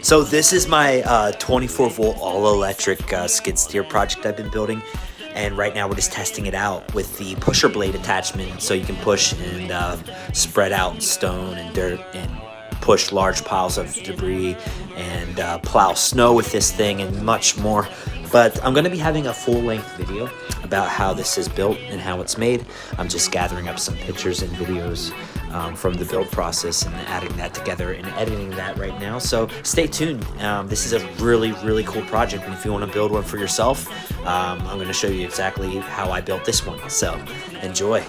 So this is my 24 volt all electric skid steer project I've been building, and right now we're just testing it out with the pusher blade attachment, so you can push and spread out stone and dirt and push large piles of debris and plow snow with this thing and much more. But I'm going to be having a full-length video about how this is built and how it's made. I'm just gathering up some pictures and videos from the build process and adding that together and editing that right now. So stay tuned. This is a really, really cool project, and if you want to build one for yourself, I'm going to show you exactly how I built this one. So enjoy.